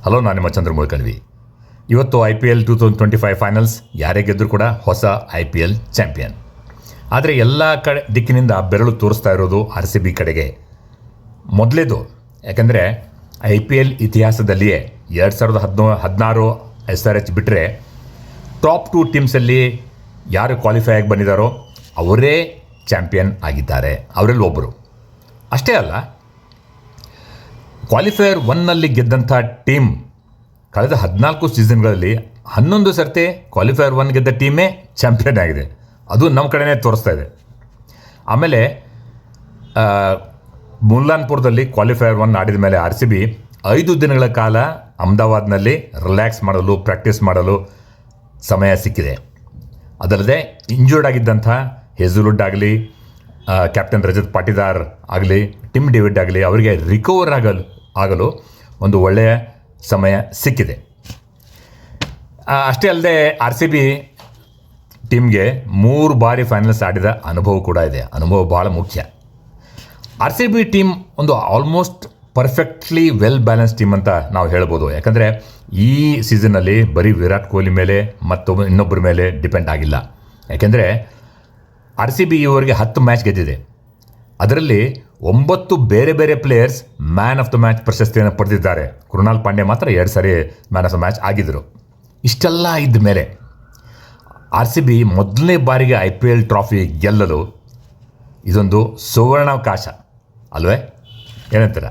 Hello, ನಾನು ನಿಮ್ಮ ಚಂದ್ರಮೌಳಿ ಕಣ್ವಿ. ಇವತ್ತು IPL 2025 ಫೈನಲ್ಸ್. ಯಾರೇ ಗೆದ್ದರೂ ಕೂಡ ಹೊಸ IPL ಚಾಂಪಿಯನ್. ಆದರೆ ಎಲ್ಲ ದಿಕ್ಕಿನಿಂದ ಬೆರಳು ತೋರಿಸ್ತಾ ಇರೋದು RCB ಕಡೆಗೆ. ಮೊದಲೇದು, ಯಾಕಂದರೆ IPL ಇತಿಹಾಸದಲ್ಲಿಯೇ 2016 SRH ಬಿಟ್ಟರೆ ಟಾಪ್ 2 ಟೀಮ್ಸಲ್ಲಿ ಯಾರು ಕ್ವಾಲಿಫೈ ಆಗಿ ಬಂದಿದ್ದಾರೋ ಅವರೇ ಚಾಂಪಿಯನ್ ಆಗಿದ್ದಾರೆ. ಅವರಲ್ಲಿ ಒಬ್ಬರು. ಅಷ್ಟೇ ಅಲ್ಲ, ಕ್ವಾಲಿಫೈಯರ್ 1ನಲ್ಲಿ ಗೆದ್ದಂಥ ಟೀಮ್ ಕಳೆದ 14 ಸೀಸನ್ಗಳಲ್ಲಿ 11 ಸರ್ತಿ ಕ್ವಾಲಿಫೈಯರ್ 1 ಗೆದ್ದ ಟೀಮೇ ಚಾಂಪಿಯನ್ ಆಗಿದೆ. ಅದು ನಮ್ಮ ಕಡೆನೇ ತೋರಿಸ್ತಾ ಇದೆ. ಆಮೇಲೆ ಮುಲ್ಲಾನ್ಪುರದಲ್ಲಿ ಕ್ವಾಲಿಫೈಯರ್ 1 ಆಡಿದ ಮೇಲೆ RCB 5 ದಿನಗಳ ಕಾಲ ಅಹಮದಾಬಾದ್ನಲ್ಲಿ ರಿಲ್ಯಾಕ್ಸ್ ಮಾಡಲು, ಪ್ರಾಕ್ಟೀಸ್ ಮಾಡಲು ಸಮಯ ಸಿಕ್ಕಿದೆ. ಅದಲ್ಲದೆ ಇಂಜೂರ್ಡ್ ಆಗಿದ್ದಂಥ ಹೇಜಲ್ವುಡ್ ಆಗಲಿ, ಕ್ಯಾಪ್ಟನ್ ರಜತ್ ಪಾಟಿದಾರ್ ಆಗಲಿ, ಟಿಮ್ ಡೇವಿಡ್ ಆಗಲಿ, ಅವರಿಗೆ ರಿಕವರ್ ಆಗಲು ಒಂದು ಒಳ್ಳೆಯ ಸಮಯ ಸಿಕ್ಕಿದೆ. ಅಷ್ಟೇ ಅಲ್ಲದೆ RCB ಟೀಮ್ಗೆ 3 ಬಾರಿ ಫೈನಲ್ಸ್ ಆಡಿದ ಅನುಭವ ಕೂಡ ಇದೆ. ಅನುಭವ ಭಾಳ ಮುಖ್ಯ. RCB ಟೀಮ್ ಒಂದು almost perfectly well balance team ಅಂತ ನಾವು ಹೇಳ್ಬೋದು. ಯಾಕಂದರೆ ಈ ಸೀಸನ್ನಲ್ಲಿ ಬರೀ ವಿರಾಟ್ ಕೊಹ್ಲಿ ಮೇಲೆ ಮತ್ತು ಇನ್ನೊಬ್ಬರ ಮೇಲೆ ಡಿಪೆಂಡ್ ಆಗಿಲ್ಲ. ಯಾಕೆಂದರೆ RCB ಇವರಿಗೆ 10 ಮ್ಯಾಚ್ ಗೆದ್ದಿದೆ. ಅದರಲ್ಲಿ 9 ಬೇರೆ ಬೇರೆ players man of the match ಪ್ರಶಸ್ತಿಯನ್ನು ಪಡೆದಿದ್ದಾರೆ. ಕೃಣಾಲ್ ಪಾಂಡ್ಯ ಮಾತ್ರ 2 ಸಾರಿ ಮ್ಯಾನ್ ಆಫ್ ದ ಮ್ಯಾಚ್ ಆಗಿದ್ದರು. ಇಷ್ಟೆಲ್ಲ ಇದ್ದ ಮೇಲೆ RCB ಮೊದಲನೇ ಬಾರಿಗೆ IPL ಟ್ರಾಫಿ ಗೆಲ್ಲಲು ಇದೊಂದು ಸುವರ್ಣಾವಕಾಶ ಅಲ್ವೇ? ಏನಂತೀರ?